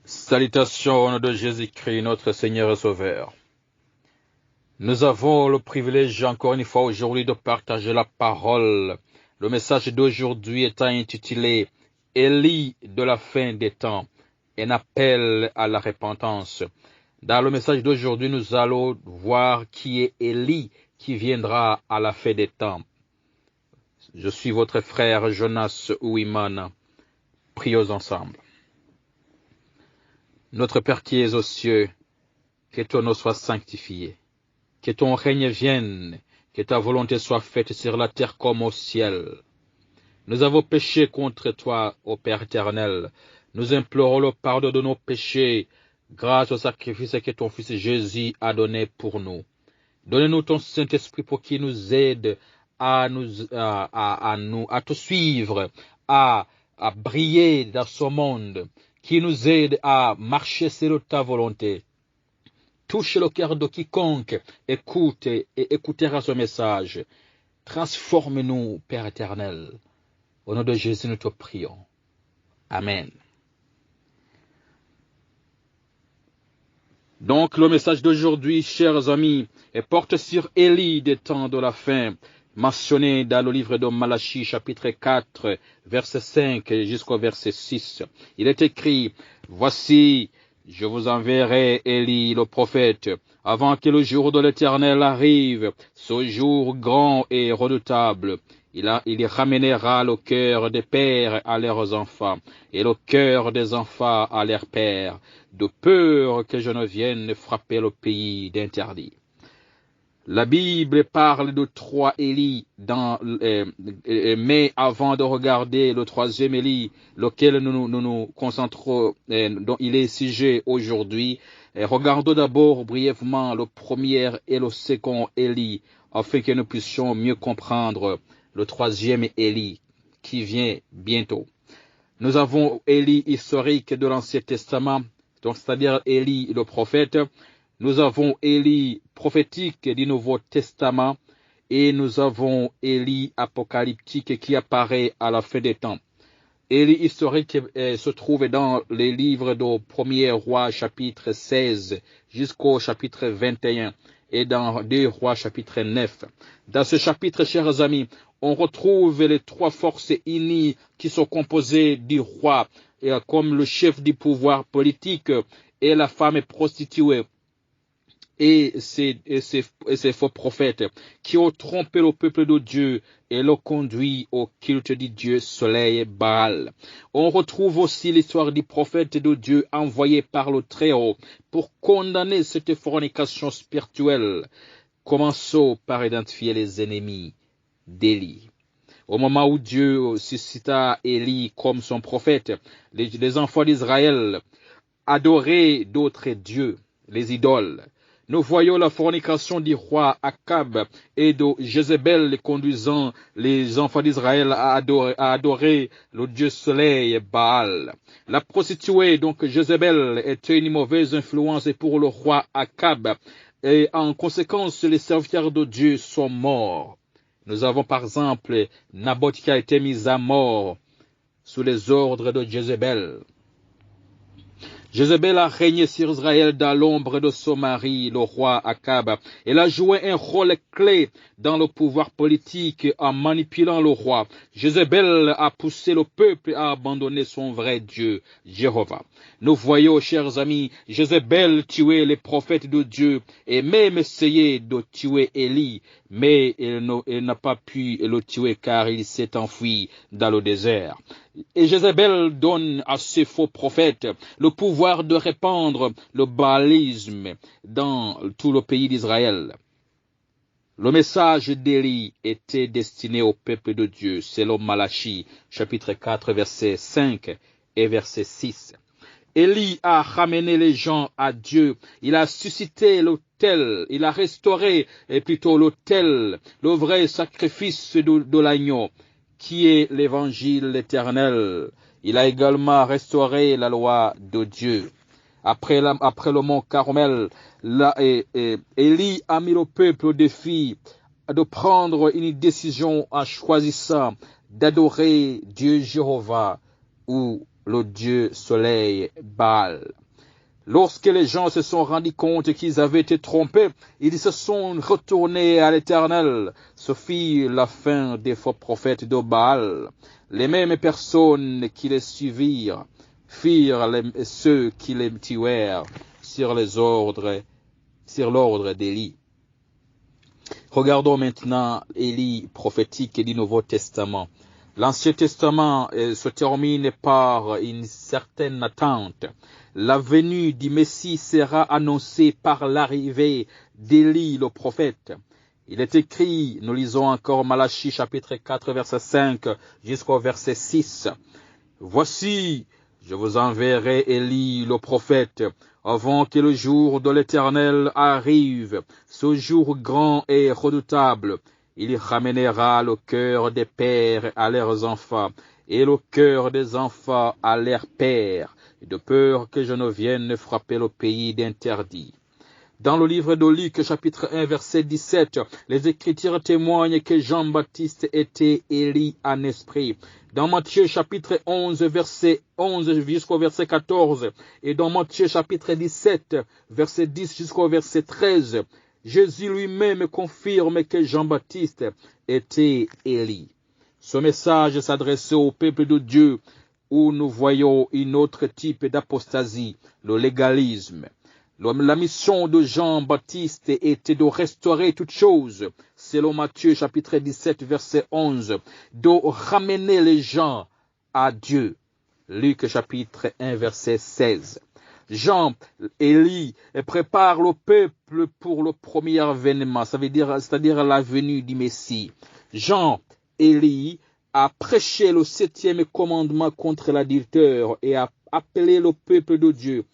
Salutations au nom de Jésus-Christ, notre Seigneur et Sauveur. Nous avons le privilège encore une fois aujourd'hui de partager la parole. Le message d'aujourd'hui étant intitulé « Élie de la fin des temps, un appel à la repentance ». Dans le message d'aujourd'hui, nous allons voir qui est Élie qui viendra à la fin des temps. Je suis votre frère Jonas Ouimana. Prions ensemble. Notre Père qui es aux cieux, que ton nom soit sanctifié, que ton règne vienne, que ta volonté soit faite sur la terre comme au ciel. Nous avons péché contre toi, ô Père éternel. Nous implorons le pardon de nos péchés, grâce au sacrifice que ton Fils Jésus a donné pour nous. Donne-nous ton Saint-Esprit pour qu'il nous aide à te suivre, à briller dans ce monde, qui nous aide à marcher selon ta volonté. Touche le cœur de quiconque écoute et écoutera ce message. Transforme-nous, Père éternel. Au nom de Jésus, nous te prions. Amen. Donc, le message d'aujourd'hui, chers amis, porte sur Élie des temps de la fin, mentionné dans le livre de Malachie, chapitre 4, verset 5 jusqu'au verset 6. Il est écrit, « Voici, je vous enverrai Élie le prophète, avant que le jour de l'Éternel arrive, ce jour grand et redoutable. Il ramènera le cœur des pères à leurs enfants, et le cœur des enfants à leurs pères, de peur que je ne vienne frapper le pays d'interdit. » La Bible parle de trois Élie, mais avant de regarder le troisième Élie, lequel nous concentrons, dont il est sujet aujourd'hui, regardons d'abord brièvement le premier et le second Élie, afin que nous puissions mieux comprendre le troisième Élie qui vient bientôt. Nous avons Élie historique de l'Ancien Testament, donc c'est-à-dire Élie le prophète. Nous avons Élie prophétique du Nouveau Testament et nous avons Élie apocalyptique qui apparaît à la fin des temps. Élie historique se trouve dans les livres de 1er Roi chapitre 16 jusqu'au chapitre 21 et dans 2 Rois chapitre 9. Dans ce chapitre, chers amis, on retrouve les trois forces unies qui sont composées du roi comme le chef du pouvoir politique et la femme prostituée. Et ces faux prophètes qui ont trompé le peuple de Dieu et l'ont conduit au culte du Dieu soleil Baal. On retrouve aussi l'histoire du prophète de Dieu envoyé par le Très-Haut pour condamner cette fornication spirituelle. Commençons par identifier les ennemis d'Élie. Au moment où Dieu suscita Élie comme son prophète, les enfants d'Israël adoraient d'autres dieux, les idoles. Nous voyons la fornication du roi Akab et de Jézabel conduisant les enfants d'Israël à adorer le dieu soleil Baal. La prostituée, donc Jézabel, était une mauvaise influence pour le roi Akab et en conséquence les serviteurs de Dieu sont morts. Nous avons par exemple Naboth qui a été mis à mort sous les ordres de Jézabel. Jézabel a régné sur Israël dans l'ombre de son mari, le roi Akab. Elle a joué un rôle clé dans le pouvoir politique en manipulant le roi. Jézabel a poussé le peuple à abandonner son vrai Dieu, Jéhovah. Nous voyons, chers amis, Jézabel tuer les prophètes de Dieu et même essayer de tuer Élie, mais elle n'a pas pu le tuer car il s'est enfui dans le désert. Et Jézabel donne à ces faux prophètes le pouvoir de répandre le baalisme dans tout le pays d'Israël. Le message d'Élie était destiné au peuple de Dieu, selon Malachie, chapitre 4, verset 5 et verset 6. Élie a ramené les gens à Dieu. Il a suscité l'autel. Il a restauré l'autel, le vrai sacrifice de l'agneau, qui est l'évangile éternel. Il a également restauré la loi de Dieu. Après le mont Carmel, Élie a mis le peuple au défi de prendre une décision en choisissant d'adorer Dieu Jéhovah ou le Dieu soleil Baal. Lorsque les gens se sont rendus compte qu'ils avaient été trompés, ils se sont retournés à l'Éternel. Ce fut la fin des faux prophètes de Baal. Les mêmes personnes qui les suivirent firent ceux qui les tuèrent sur l'ordre d'Élie. Regardons maintenant Élie prophétique du Nouveau Testament. L'Ancien Testament se termine par une certaine attente. La venue du Messie sera annoncée par l'arrivée d'Élie le prophète. Il est écrit, nous lisons encore Malachie chapitre 4 verset 5 jusqu'au verset 6. Voici, je vous enverrai Élie le prophète, avant que le jour de l'Éternel arrive, ce jour grand et redoutable. Il ramènera le cœur des pères à leurs enfants, et le cœur des enfants à leurs pères, de peur que je ne vienne frapper le pays d'interdit. Dans le livre de Luc, chapitre 1, verset 17, les Écritures témoignent que Jean-Baptiste était Élie en esprit. Dans Matthieu, chapitre 11, verset 11 jusqu'au verset 14, et dans Matthieu, chapitre 17, verset 10 jusqu'au verset 13, Jésus lui-même confirme que Jean-Baptiste était Élie. Ce message s'adressait au peuple de Dieu où nous voyons un autre type d'apostasie, le légalisme. La mission de Jean-Baptiste était de restaurer toutes choses, selon Matthieu chapitre 17 verset 11, de ramener les gens à Dieu. Luc chapitre 1 verset 16. Jean, Élie, prépare le peuple pour le premier avènement, c'est-à-dire la venue du Messie. Jean, Élie, a prêché le 7e commandement contre l'adultère et a appelé le peuple de Dieu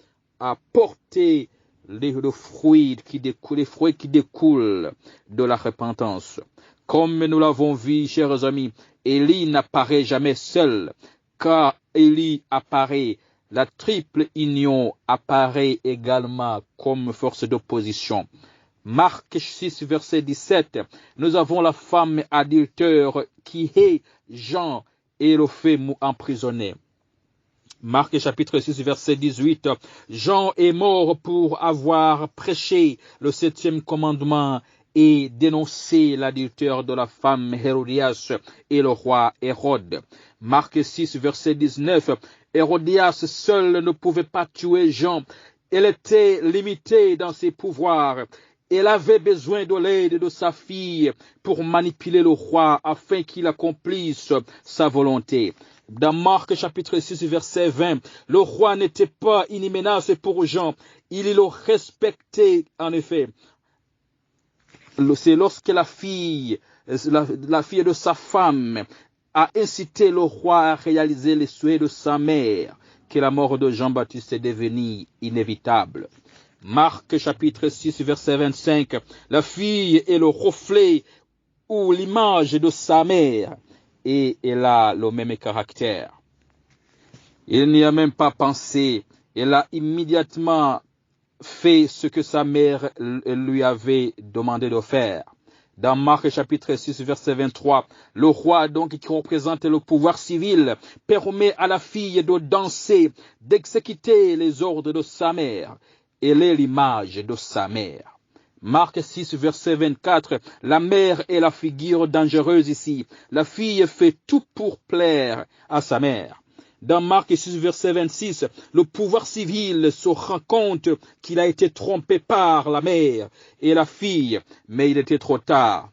à porter les fruits qui découlent de la repentance. Comme nous l'avons vu, chers amis, Élie n'apparaît jamais seul, car Élie apparaît. La triple union apparaît également comme force d'opposition. Marc 6, verset 17, nous avons la femme adultère qui est Jean et le fait emprisonné. Marc chapitre 6, verset 18, Jean est mort pour avoir prêché le 7e commandement et dénoncé l'adultère de la femme Hérodias et le roi Hérode. Marc 6, verset 19, Hérodias seul ne pouvait pas tuer Jean. Elle était limitée dans ses pouvoirs. Elle avait besoin de l'aide de sa fille pour manipuler le roi afin qu'il accomplisse sa volonté. Dans Marc chapitre 6 verset 20, le roi n'était pas une menace pour Jean, il le respectait en effet. C'est lorsque la fille de sa femme a incité le roi à réaliser les souhaits de sa mère que la mort de Jean-Baptiste est devenue inévitable. Marc chapitre 6 verset 25, la fille est le reflet ou l'image de sa mère et elle a le même caractère. Il n'y a même pas pensé, elle a immédiatement fait ce que sa mère lui avait demandé de faire. Dans Marc chapitre 6 verset 23, le roi donc qui représente le pouvoir civil permet à la fille de danser, d'exécuter les ordres de sa mère. Elle est l'image de sa mère. Marc 6, verset 24, la mère est la figure dangereuse ici. La fille fait tout pour plaire à sa mère. Dans Marc 6, verset 26, le pouvoir civil se rend compte qu'il a été trompé par la mère et la fille, mais il était trop tard.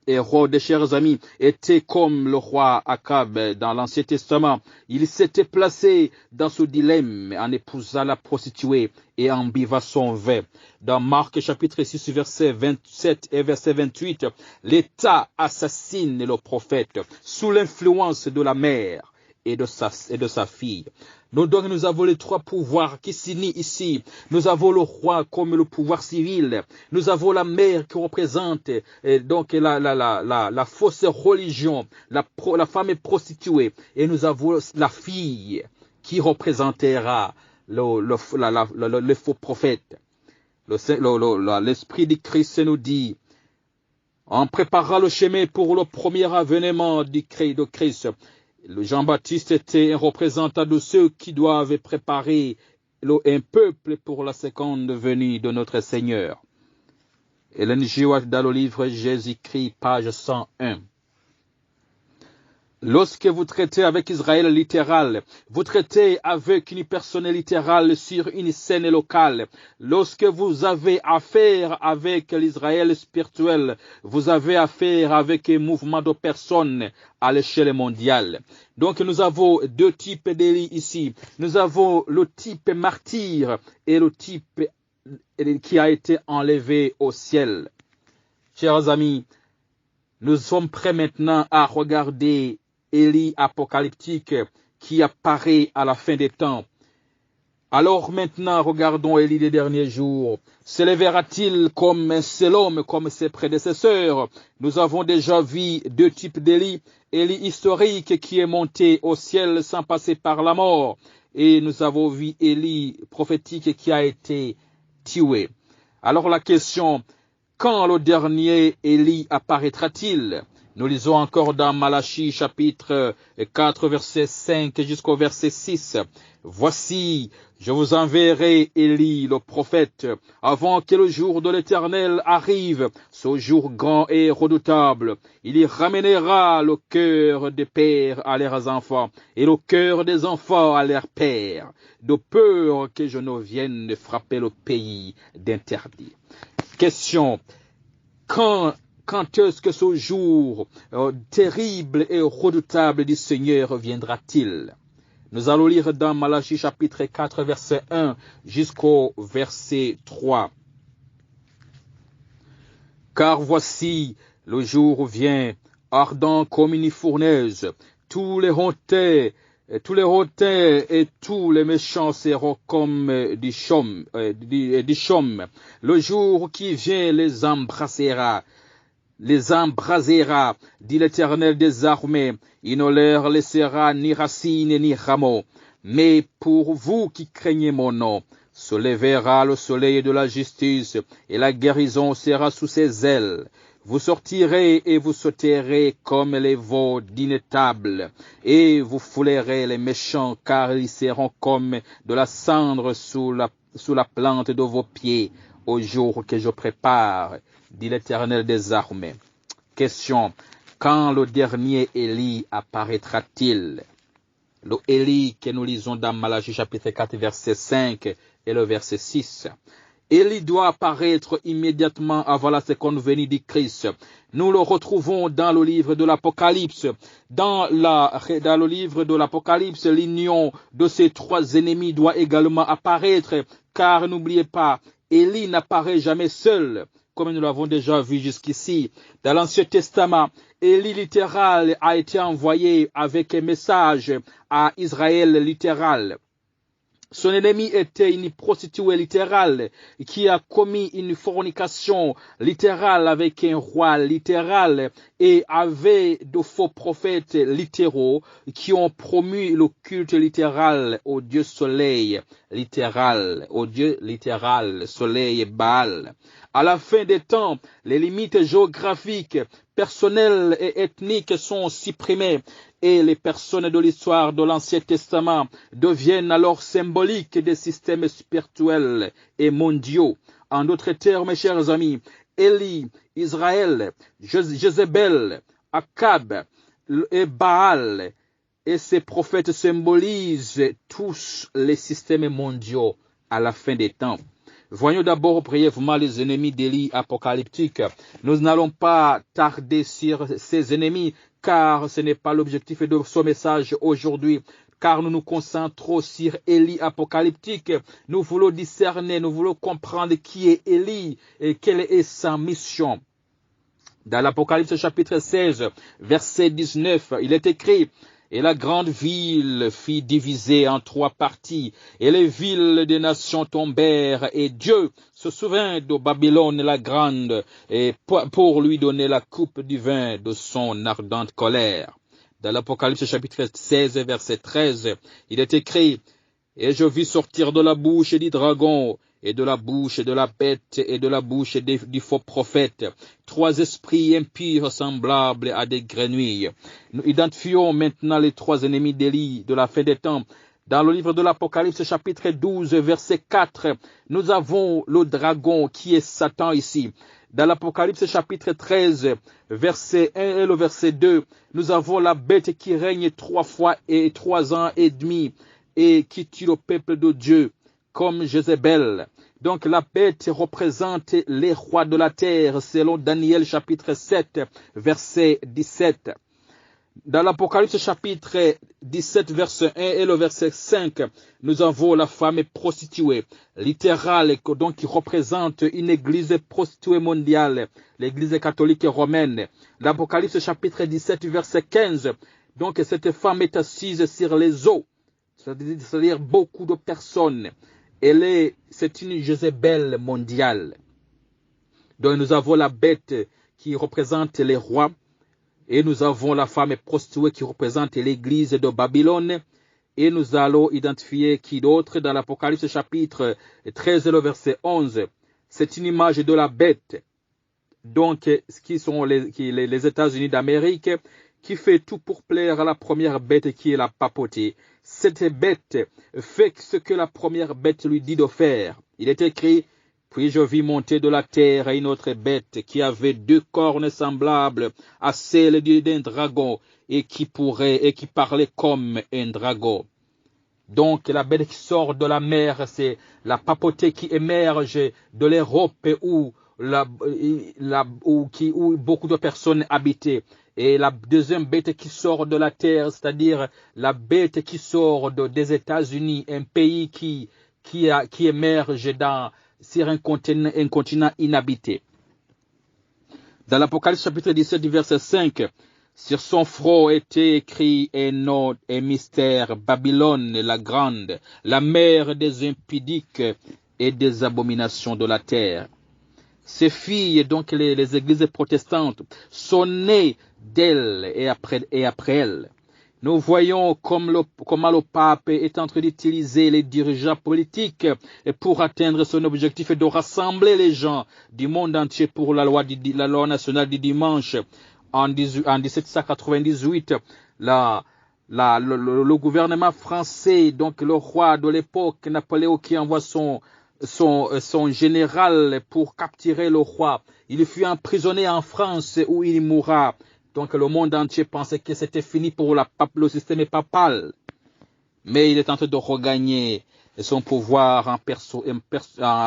Hérode, chers amis, était comme le roi Akab dans l'Ancien Testament. Il s'était placé dans ce dilemme en épousant la prostituée et en buvant son vin. Dans Marc chapitre 6, verset 27 et verset 28, l'État assassine le prophète sous l'influence de la mère et de sa fille. Donc nous avons les trois pouvoirs qui s'unissent ici. Nous avons le roi comme le pouvoir civil. Nous avons la mère qui représente donc la fausse religion. La femme est prostituée. Et nous avons la fille qui représentera le faux prophète. L'Esprit du Christ nous dit, en préparant le chemin pour le premier avènement de Christ, le Jean-Baptiste était un représentant de ceux qui doivent préparer un peuple pour la seconde venue de notre Seigneur. Ellen G. White dans le livre Jésus-Christ, page 101. Lorsque vous traitez avec Israël littéral, vous traitez avec une personne littérale sur une scène locale. Lorsque vous avez affaire avec l'Israël spirituel, vous avez affaire avec un mouvement de personnes à l'échelle mondiale. Donc nous avons deux types d'Élie ici. Nous avons le type martyr et le type qui a été enlevé au ciel. Chers amis, nous sommes prêts maintenant à regarder Élie apocalyptique qui apparaît à la fin des temps. Alors maintenant, regardons Élie des derniers jours. S'élèvera-t-il comme un seul homme, comme ses prédécesseurs? Nous avons déjà vu deux types d'Élie. Élie historique qui est monté au ciel sans passer par la mort. Et nous avons vu Élie prophétique qui a été tué. Alors la question, quand le dernier Élie apparaîtra-t-il? Nous lisons encore dans Malachie chapitre 4 verset 5 jusqu'au verset 6. Voici, je vous enverrai Élie le prophète avant que le jour de l'Éternel arrive, ce jour grand et redoutable. Il y ramènera le cœur des pères à leurs enfants et le cœur des enfants à leurs pères, de peur que je ne vienne frapper le pays d'interdit. Question, quand est-ce que ce jour terrible et redoutable du Seigneur viendra-t-il? Nous allons lire dans Malachie chapitre 4 verset 1 jusqu'au verset 3. Car voici, le jour vient, ardent comme une fournaise, tous les hautains et tous les méchants seront comme du chaume. Le jour qui vient les embrassera, dit l'Éternel des armées. Il ne leur laissera ni racines ni rameaux. Mais pour vous qui craignez mon nom, se lèvera le soleil de la justice, et la guérison sera sous ses ailes. Vous sortirez et vous sauterez comme les veaux d'une table, et vous foulerez les méchants, car ils seront comme de la cendre sous la plante de vos pieds, au jour que je prépare, dit l'Éternel des armées. Question, quand le dernier Élie apparaîtra-t-il? Le Élie que nous lisons dans Malachie chapitre 4 verset 5 et le verset 6. Élie doit apparaître immédiatement avant la seconde venue du Christ. Nous le retrouvons dans le livre de l'Apocalypse. Dans le livre de l'Apocalypse, l'union de ces trois ennemis doit également apparaître, car n'oubliez pas, Élie n'apparaît jamais seul, comme nous l'avons déjà vu jusqu'ici. Dans l'Ancien Testament, Élie littéral a été envoyé avec un message à Israël littéral. Son ennemi était une prostituée littérale qui a commis une fornication littérale avec un roi littéral et avait de faux prophètes littéraux qui ont promu le culte littéral au dieu soleil littéral, soleil Baal. À la fin des temps, les limites géographiques, personnelles et ethniques sont supprimées et les personnes de l'histoire de l'Ancien Testament deviennent alors symboliques des systèmes spirituels et mondiaux. En d'autres termes, mes chers amis, Élie, Israël, Jézabel, Akab et Baal et ses prophètes symbolisent tous les systèmes mondiaux à la fin des temps. Voyons d'abord brièvement les ennemis d'Élie apocalyptique. Nous n'allons pas tarder sur ces ennemis, car ce n'est pas l'objectif de ce message aujourd'hui, car nous nous concentrons sur Élie apocalyptique. Nous voulons discerner, nous voulons comprendre qui est Élie et quelle est sa mission. Dans l'Apocalypse chapitre 16, verset 19, il est écrit: et la grande ville fut divisée en trois parties, et les villes des nations tombèrent, et Dieu se souvint de Babylone la grande, et pour lui donner la coupe du vin de son ardente colère. Dans l'Apocalypse chapitre 16, verset 13, il est écrit: et je vis sortir de la bouche du dragon, et de la bouche de la bête, et de la bouche du faux prophète, trois esprits impurs semblables à des grenouilles. Nous identifions maintenant les trois ennemis d'Élie de la fin des temps. Dans le livre de l'Apocalypse, chapitre 12, verset 4, nous avons le dragon qui est Satan ici. Dans l'Apocalypse, chapitre 13, verset 1 et le verset 2, nous avons la bête qui règne 3 fois et 3 ans et demi et qui tue le peuple de Dieu comme Jézabel. Donc la bête représente les rois de la terre selon Daniel chapitre 7, verset 17. Dans l'Apocalypse chapitre 17, verset 1 et le verset 5, nous avons la femme prostituée, littérale, donc qui représente une église prostituée mondiale, l'église catholique romaine. L'Apocalypse chapitre 17, verset 15, donc cette femme est assise sur les eaux, c'est-à-dire beaucoup de personnes. C'est une Jézabel mondiale. Donc nous avons la bête qui représente les rois, et nous avons la femme prostituée qui représente l'église de Babylone. Et nous allons identifier qui d'autre dans l'Apocalypse chapitre 13, le verset 11. C'est une image de la bête. Donc, qui sont les États-Unis d'Amérique, qui fait tout pour plaire à la première bête qui est la papauté. Cette bête fait ce que la première bête lui dit de faire. Il est écrit: puis je vis monter de la terre une autre bête qui avait 2 cornes semblables à celles d'un dragon et qui parlait comme un dragon. Donc la bête qui sort de la mer, c'est la papauté qui émerge de l'Europe où beaucoup de personnes habitaient. Et la deuxième bête qui sort de la terre, c'est-à-dire la bête qui sort des États-Unis, un pays qui émerge sur un continent inhabité. Dans l'Apocalypse chapitre 17, verset 5, sur son front était écrit un nom, un mystère: Babylone la grande, la mère des impudiques et des abominations de la terre. Ces filles, donc les églises protestantes, sont nées d'elle et après elle. Nous voyons comment le pape est en train d'utiliser les dirigeants politiques pour atteindre son objectif de rassembler les gens du monde entier pour la loi nationale du dimanche. En 1798, le gouvernement français, donc le roi de l'époque, Napoléon, qui envoie son général pour capturer le roi. Il fut emprisonné en France où il mourra. Donc le monde entier pensait que c'était fini pour le système papal. Mais il est en train de regagner son pouvoir en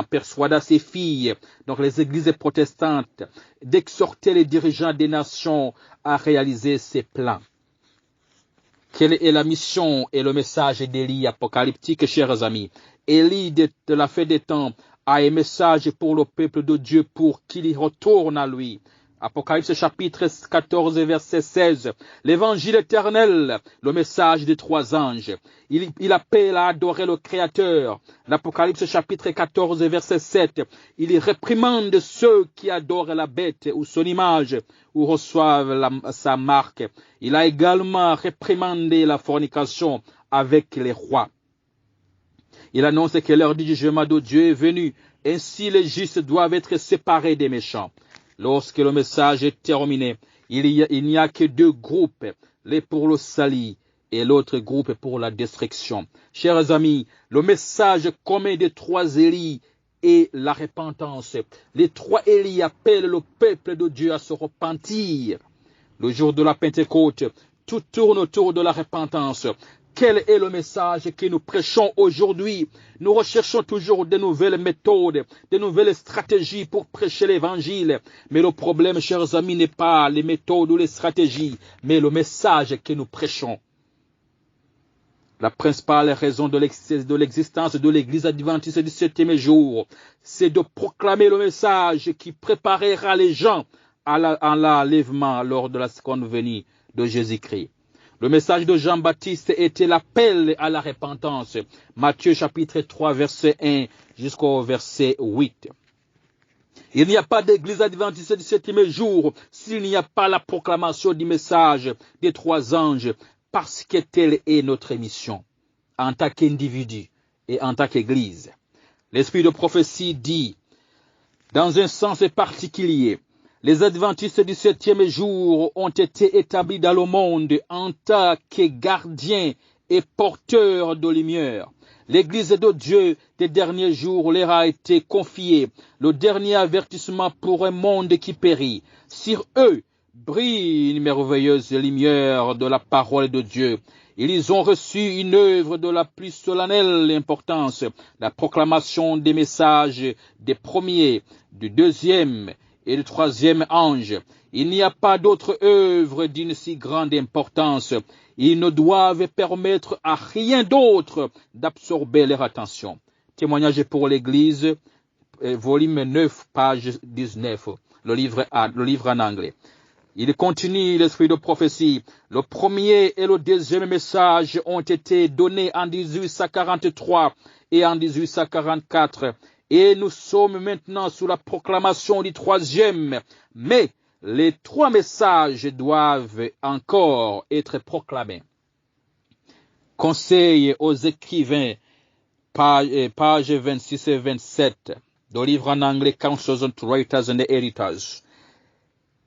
persuadant ses filles, donc les églises protestantes, d'exhorter les dirigeants des nations à réaliser ses plans. Quelle est la mission et le message d'Élie apocalyptique, chers amis? Élie de la fin des temps a un message pour le peuple de Dieu pour qu'il y retourne à lui. Apocalypse chapitre 14, verset 16. L'évangile éternel, le message des 3 anges. Il appelle à adorer le Créateur. L'Apocalypse chapitre 14, verset 7. Il réprimande ceux qui adorent la bête ou son image ou reçoivent sa marque. Il a également réprimandé la fornication avec les rois. Il annonce que l'heure du jugement de Dieu est venue. Ainsi les justes doivent être séparés des méchants. Lorsque le message est terminé, il n'y a que 2 groupes, l'un pour le salut et l'autre groupe pour la destruction. Chers amis, le message commun des 3 Élie est la repentance. Les 3 Élie appellent le peuple de Dieu à se repentir. Le jour de la Pentecôte, tout tourne autour de la repentance. Quel est le message que nous prêchons aujourd'hui? Nous recherchons toujours de nouvelles méthodes, de nouvelles stratégies pour prêcher l'évangile. Mais le problème, chers amis, n'est pas les méthodes ou les stratégies, mais le message que nous prêchons. La principale raison de l'existence de l'Église adventiste du 7e jour, c'est de proclamer le message qui préparera les gens à l'enlèvement lors de la seconde venue de Jésus-Christ. Le message de Jean-Baptiste était l'appel à la repentance. Matthieu chapitre 3, verset 1 jusqu'au verset 8. Il n'y a pas d'église adventiste du 7e jour s'il n'y a pas la proclamation du message des 3 anges, parce que telle est notre mission en tant qu'individu et en tant qu'église. L'esprit de prophétie dit, dans un sens particulier, les adventistes du 7e jour ont été établis dans le monde en tant que gardiens et porteurs de lumière. L'Église de Dieu des derniers jours leur a été confiée, le dernier avertissement pour un monde qui périt. Sur eux brille une merveilleuse lumière de la parole de Dieu. Ils ont reçu une œuvre de la plus solennelle importance, la proclamation des messages des premiers, du deuxième et du troisième ange. Il n'y a pas d'autre œuvre d'une si grande importance. Ils ne doivent permettre à rien d'autre d'absorber leur attention. Témoignage pour l'Église, volume 9, page 19, le livre en anglais. Il continue l'esprit de prophétie. Le premier et le deuxième message ont été donnés en 1843 et en 1844. Et nous sommes maintenant sous la proclamation du troisième. Mais les trois messages doivent encore être proclamés. Conseil aux écrivains, page 26 et 27, du livre en anglais Counsels to Writers and Editors.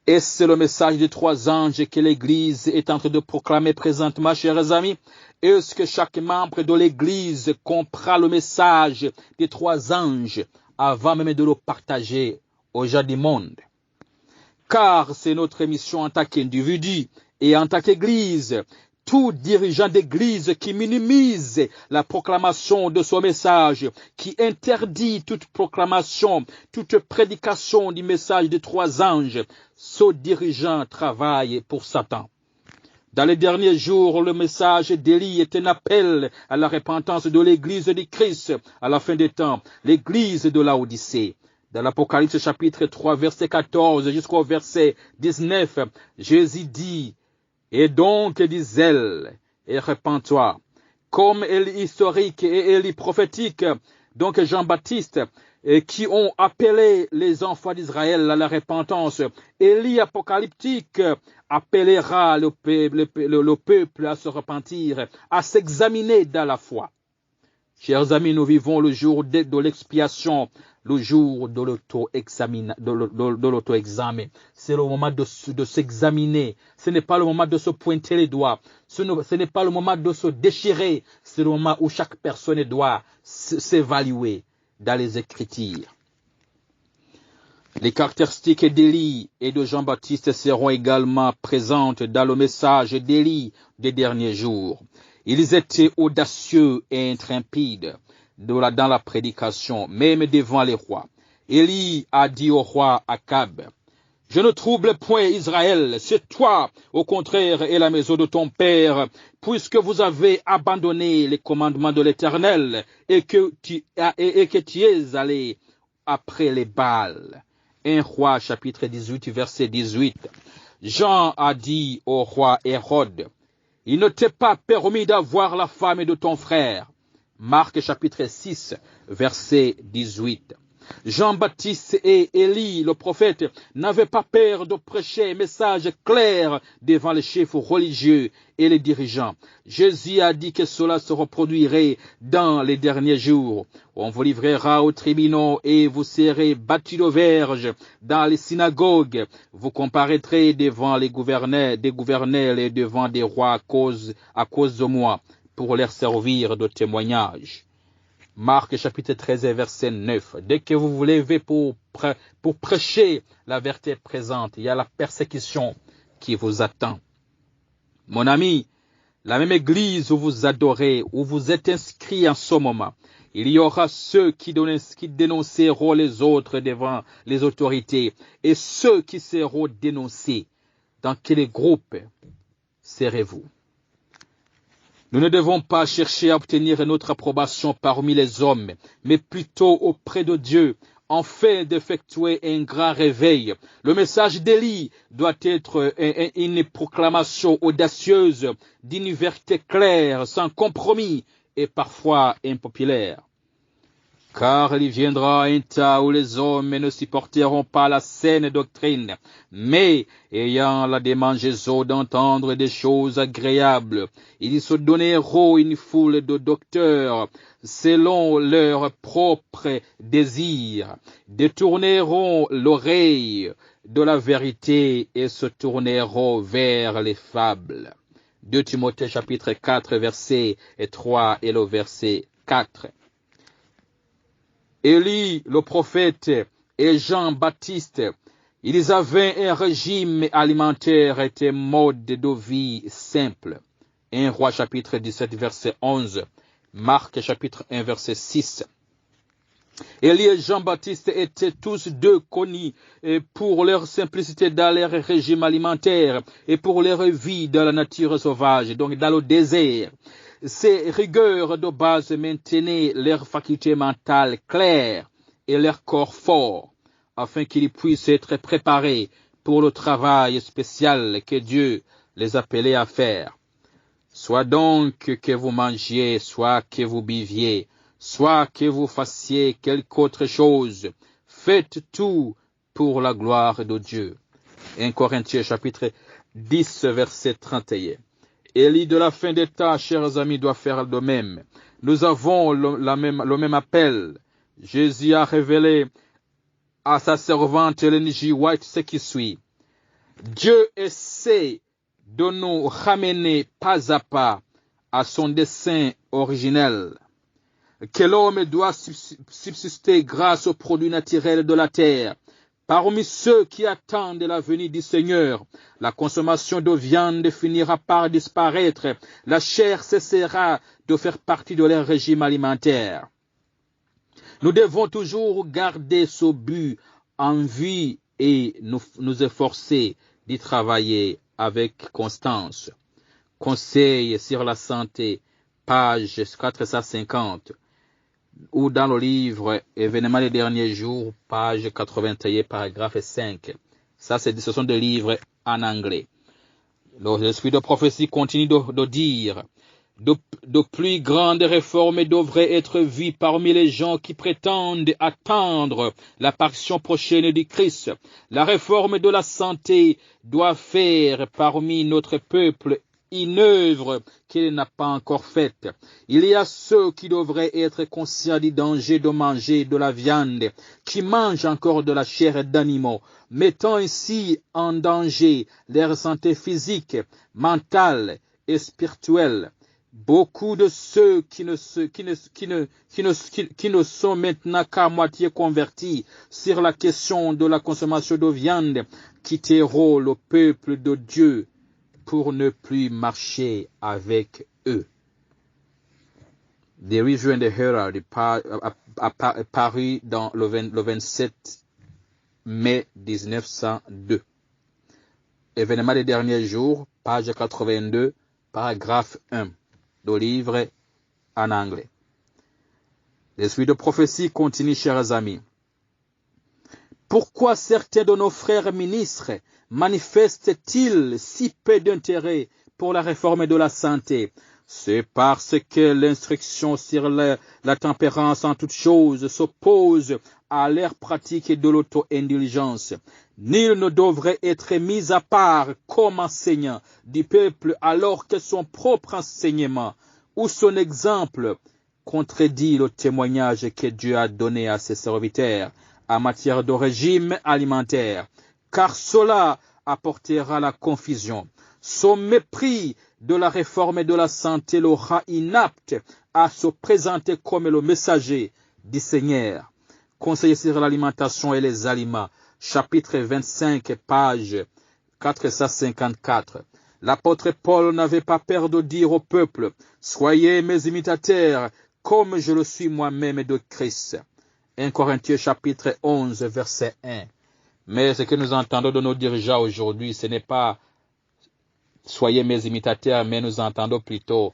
Et c'est le message des trois anges que l'Église est en train de proclamer présentement, chers amis. Est-ce que chaque membre de l'Église comprend le message des trois anges avant même de le partager aux gens du monde? Car c'est notre mission en tant qu'individu et en tant qu'Église. Tout dirigeant d'Église qui minimise la proclamation de son message, qui interdit toute proclamation, toute prédication du message des trois anges, ce dirigeant travaille pour Satan. Dans les derniers jours, le message d'Élie est un appel à la repentance de l'Église du Christ à la fin des temps, l'Église de Laodicée. Dans l'Apocalypse chapitre 3, verset 14 jusqu'au verset 19, Jésus dit: et donc, dis-elle, et repens-toi. Comme Élie historique et Élie prophétique, donc Jean-Baptiste, qui ont appelé les enfants d'Israël à la repentance, Élie apocalyptique appellera le peuple à se repentir, à s'examiner dans la foi. Chers amis, nous vivons le jour de l'expiation, le jour de l'auto-examen. C'est le moment de s'examiner. Ce n'est pas le moment de se pointer les doigts. Ce n'est pas le moment de se déchirer. C'est le moment où chaque personne doit s'évaluer dans les Écritures. Les caractéristiques d'Élie et de Jean-Baptiste seront également présentes dans le message d'Élie des derniers jours. Ils étaient audacieux et intrépides dans la prédication, même devant les rois. Élie a dit au roi Akab: je ne trouble point Israël, c'est toi, au contraire, et la maison de ton père, puisque vous avez abandonné les commandements de l'Éternel et que tu es allé après les Baals. 1 Roi chapitre 18, verset 18. Jean a dit au roi Hérode: il ne t'est pas permis d'avoir la femme de ton frère. Marc chapitre 6, verset 18. Jean-Baptiste et Élie, le prophète, n'avaient pas peur de prêcher un message clair devant les chefs religieux et les dirigeants. Jésus a dit que cela se reproduirait dans les derniers jours. On vous livrera aux tribunaux et vous serez battus de verges dans les synagogues. Vous comparaîtrez devant des gouverneurs et devant des rois à cause de moi, pour leur servir de témoignage. Marc chapitre 13 verset 9. Dès que vous vous levez pour prêcher la vérité présente, il y a la persécution qui vous attend. Mon ami, la même église où vous adorez, où vous êtes inscrit en ce moment, il y aura ceux qui dénonceront les autres devant les autorités et ceux qui seront dénoncés. Dans quel groupe serez-vous? Nous ne devons pas chercher à obtenir notre approbation parmi les hommes, mais plutôt auprès de Dieu, afin d'effectuer un grand réveil. Le message d'Élie doit être une proclamation audacieuse d'une vérité claire, sans compromis et parfois impopulaire. Car il viendra un temps où les hommes ne supporteront pas la saine doctrine, mais ayant la démangeaison d'entendre des choses agréables, ils se donneront une foule de docteurs selon leurs propres désirs, détourneront l'oreille de la vérité et se tourneront vers les fables. 2 Timothée chapitre 4, verset 3 et le verset 4. Élie, le prophète, et Jean-Baptiste, ils avaient un régime alimentaire et un mode de vie simple. 1 Roi chapitre 17, verset 11. Marc chapitre 1, verset 6. Élie et Jean-Baptiste étaient tous deux connus pour leur simplicité dans leur régime alimentaire et pour leur vie dans la nature sauvage, donc dans le désert. Ces rigueurs de base maintenaient leur faculté mentale claire et leur corps fort, afin qu'ils puissent être préparés pour le travail spécial que Dieu les appelait à faire. Soit donc que vous mangiez, soit que vous buviez, soit que vous fassiez quelque autre chose, faites tout pour la gloire de Dieu. 1 Corinthiens chapitre 10, verset 31. Élie de la fin des temps, chers amis, doit faire de même. Nous avons le même appel. Jésus a révélé à sa servante Ellen G. White ce qui suit. Dieu essaie de nous ramener pas à pas à son dessein originel, que l'homme doit subsister grâce aux produits naturels de la terre. Parmi ceux qui attendent la venue du Seigneur, la consommation de viande finira par disparaître, la chair cessera de faire partie de leur régime alimentaire. Nous devons toujours garder ce but en vue et nous efforcer d'y travailler avec constance. Conseil sur la santé, page 450. Ou dans le livre Événements des derniers jours, page 81, paragraphe 5. Ce sont des livres en anglais. L'esprit de prophétie continue de dire de plus grandes réformes devraient être vues parmi les gens qui prétendent attendre l'apparition prochaine du Christ. La réforme de la santé doit faire parmi notre peuple une œuvre qu'il n'a pas encore faite. Il y a ceux qui devraient être conscients du danger de manger de la viande, qui mangent encore de la chair d'animaux, mettant ainsi en danger leur santé physique, mentale et spirituelle. Beaucoup de ceux qui ne sont maintenant qu'à moitié convertis sur la question de la consommation de viande quitteront le peuple de Dieu pour ne plus marcher avec eux. The Review and the Herald paru dans le 27 mai 1902. Événements des derniers jours, page 82, paragraphe 1. Le livre en anglais. L'esprit de prophétie continue, chers amis. Pourquoi certains de nos frères ministres manifestent-ils si peu d'intérêt pour la réforme de la santé? C'est parce que l'instruction sur la tempérance en toutes choses s'oppose à leur pratique de l'auto-indulgence. Nul ne devrait être mis à part comme enseignant du peuple alors que son propre enseignement ou son exemple contredit le témoignage que Dieu a donné à ses serviteurs en matière de régime alimentaire, car cela apportera la confusion. Son mépris de la réforme de la santé le rend inapte à se présenter comme le messager du Seigneur. Conseiller sur l'alimentation et les aliments, chapitre 25, page 454. L'apôtre Paul n'avait pas peur de dire au peuple, « Soyez mes imitateurs, comme je le suis moi-même de Christ. » 1 Corinthiens chapitre 11, verset 1. Mais ce que nous entendons de nos dirigeants aujourd'hui, ce n'est pas « Soyez mes imitateurs », mais nous entendons plutôt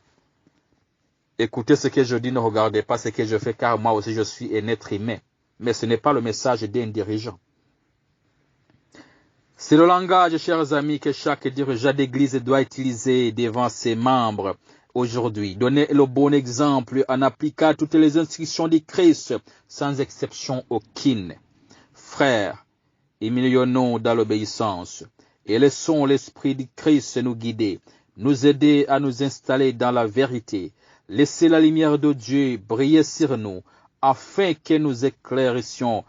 « Écoutez ce que je dis, ne regardez pas ce que je fais, car moi aussi je suis un être humain. » Mais ce n'est pas le message d'un dirigeant. C'est le langage, chers amis, que chaque dirigeant d'église doit utiliser devant ses membres aujourd'hui. Donnez le bon exemple en appliquant toutes les instructions du Christ, sans exception aucune. Frères, humilions-nous dans l'obéissance et laissons l'Esprit du Christ nous guider, nous aider à nous installer dans la vérité. Laissez la lumière de Dieu briller sur nous, afin que nous éclairions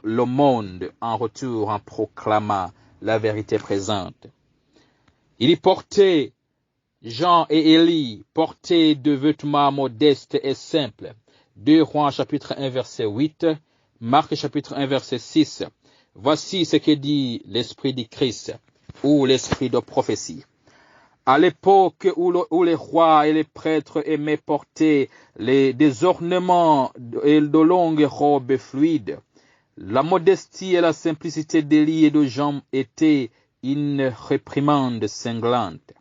le monde en retour en proclamant la vérité présente. Il y portait Jean et Élie portaient de vêtements modestes et simples. 2 Rois chapitre 1 verset 8, Marc chapitre 1 verset 6. Voici ce que dit l'esprit du Christ ou l'esprit de prophétie. À l'époque où les rois et les prêtres aimaient porter des ornements et de longues robes fluides, la modestie et la simplicité d'Élie et de Jean étaient une réprimande cinglante.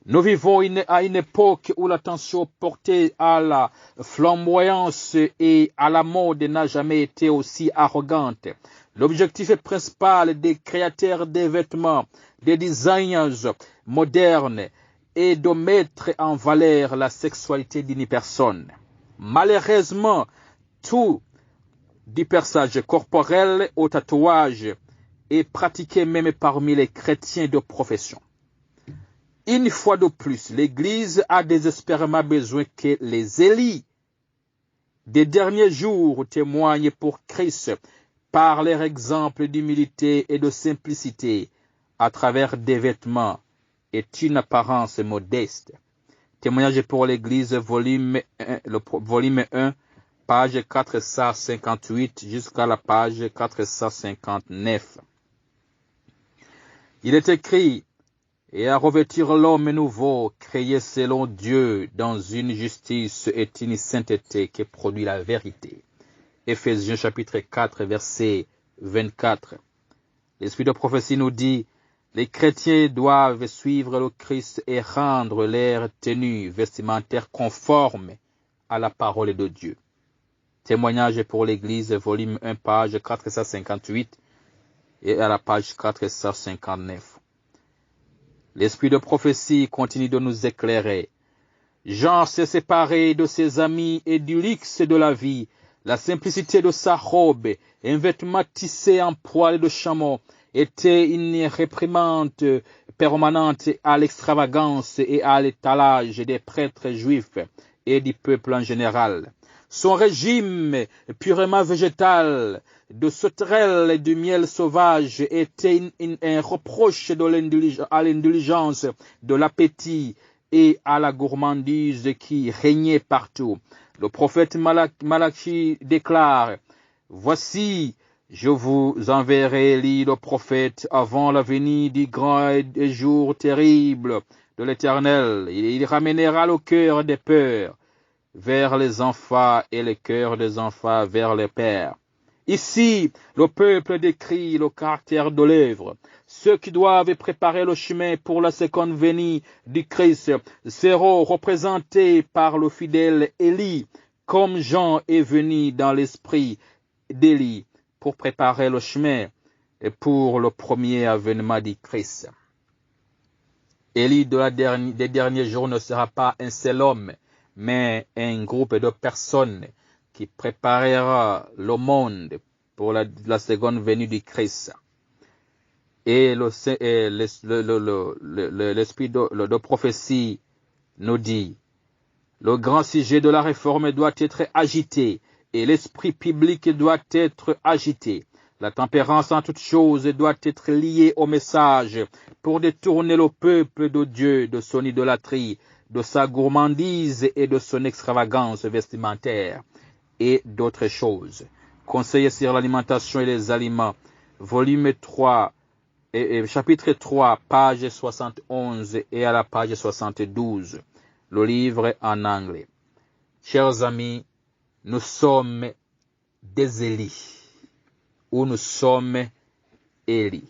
Nous vivons à une époque où l'attention portée à la flamboyance et à la mode n'a jamais été aussi arrogante. L'objectif principal des créateurs des vêtements, des designers modernes, est de mettre en valeur la sexualité d'une personne. Malheureusement, tout déperçage corporel au tatouage est pratiqué même parmi les chrétiens de profession. Une fois de plus, l'Église a désespérément besoin que les Élis des derniers jours témoignent pour Christ par leur exemple d'humilité et de simplicité à travers des vêtements et une apparence modeste. Témoignage pour l'Église, volume 1, page 458 jusqu'à la page 459. Il est écrit: et à revêtir l'homme nouveau, créé selon Dieu, dans une justice et une sainteté qui produit la vérité. Éphésiens chapitre 4, verset 24. L'esprit de prophétie nous dit: les chrétiens doivent suivre le Christ et rendre leur tenue vestimentaire conforme à la parole de Dieu. Témoignage pour l'Église, volume 1, page 458 et à la page 459. L'esprit de prophétie continue de nous éclairer. Jean s'est séparé de ses amis et du luxe de la vie, la simplicité de sa robe, un vêtement tissé en poil de chameau, était une réprimande permanente à l'extravagance et à l'étalage des prêtres juifs et du peuple en général. Son régime purement végétal, de sauterelles et de miel sauvage, était un reproche à l'indulgence, de l'appétit et à la gourmandise qui régnait partout. Le prophète Malachi déclare: voici, je vous enverrai Élie le prophète avant la venue du grand et jour terrible de l'Éternel. Il ramènera le cœur des pères vers les enfants et le cœur des enfants vers les pères. Ici, le peuple décrit le caractère de l'œuvre. Ceux qui doivent préparer le chemin pour la seconde venue du Christ seront représentés par le fidèle Élie, comme Jean est venu dans l'esprit d'Élie pour préparer le chemin pour le premier avènement du Christ. Élie des derniers jours ne sera pas un seul homme, mais un groupe de personnes qui préparera le monde pour la seconde venue du Christ. Et l'esprit de prophétie nous dit: le grand sujet de la réforme doit être agité et l'esprit public doit être agité. La tempérance en toutes choses doit être liée au message pour détourner le peuple de Dieu de son idolâtrie, de sa gourmandise et de son extravagance vestimentaire et d'autres choses. Conseil sur l'alimentation et les aliments, volume 3, chapitre 3, page 71 et à la page 72. Le livre en anglais. Chers amis, nous sommes des Élis, ou nous sommes Élie.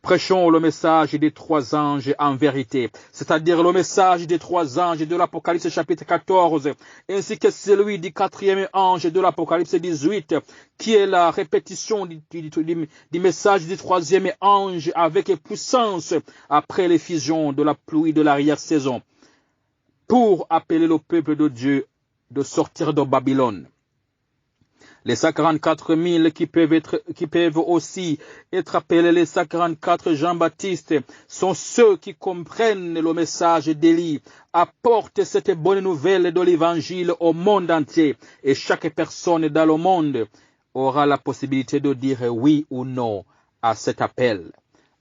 Prêchons le message des 3 anges en vérité, c'est-à-dire le message des 3 anges de l'Apocalypse chapitre 14, ainsi que celui du 4e ange de l'Apocalypse 18, qui est la répétition du message du 3e ange avec puissance après l'effusion de la pluie de l'arrière-saison, pour appeler le peuple de Dieu de sortir de Babylone. Les 144 000 qui peuvent aussi être appelés les 144 Jean-Baptiste sont ceux qui comprennent le message d'Élie, apportent cette bonne nouvelle de l'évangile au monde entier, et chaque personne dans le monde aura la possibilité de dire oui ou non à cet appel.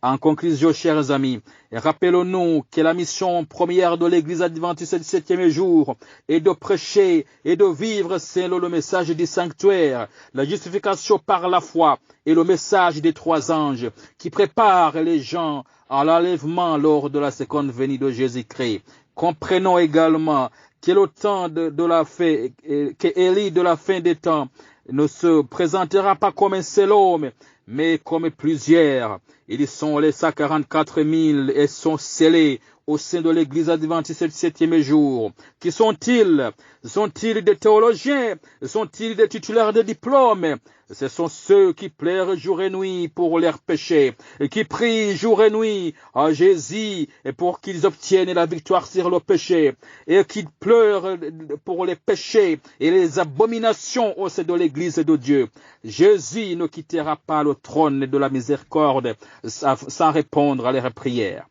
En conclusion, chers amis, rappelons-nous que la mission première de l'Église adventiste du 7e jour est de prêcher et de vivre selon le message du sanctuaire, la justification par la foi et le message des 3 anges qui préparent les gens à l'enlèvement lors de la seconde venue de Jésus-Christ. Comprenons également que le temps de la fin, que Élie de la fin des temps ne se présentera pas comme un seul homme, mais comme plusieurs. Ils sont les 144 000 et sont scellés au sein de l'Église adventiste du 7e jour. Qui sont-ils? Sont-ils des théologiens? Sont-ils des titulaires de diplômes? Ce sont ceux qui pleurent jour et nuit pour leurs péchés, et qui prient jour et nuit à Jésus pour qu'ils obtiennent la victoire sur le péché, et qui pleurent pour les péchés et les abominations au sein de l'Église de Dieu. Jésus ne quittera pas le trône de la miséricorde sans répondre à leurs prières.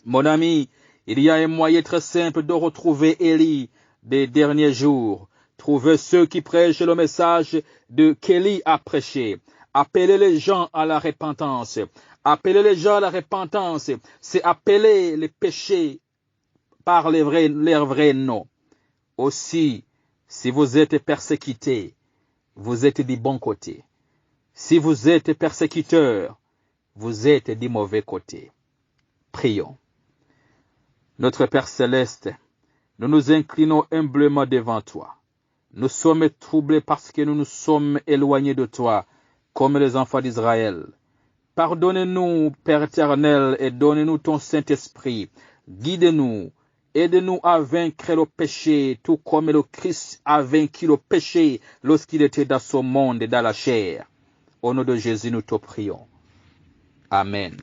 Mon ami, il y a un moyen très simple de retrouver Élie des derniers jours. Trouvez ceux qui prêchent le message qu'Élie a prêché. Appelez les gens à la repentance. Appeler les gens à la repentance, c'est appeler les péchés par leur vrai nom. Aussi, si vous êtes persécuté, vous êtes du bon côté. Si vous êtes persécuteur, vous êtes du mauvais côté. Prions. Notre Père Céleste, nous nous inclinons humblement devant toi. Nous sommes troublés parce que nous nous sommes éloignés de toi, comme les enfants d'Israël. Pardonne-nous, Père éternel, et donne-nous ton Saint-Esprit. Guide-nous, aide-nous à vaincre le péché, tout comme le Christ a vaincu le péché lorsqu'il était dans ce monde et dans la chair. Au nom de Jésus, nous te prions. Amen.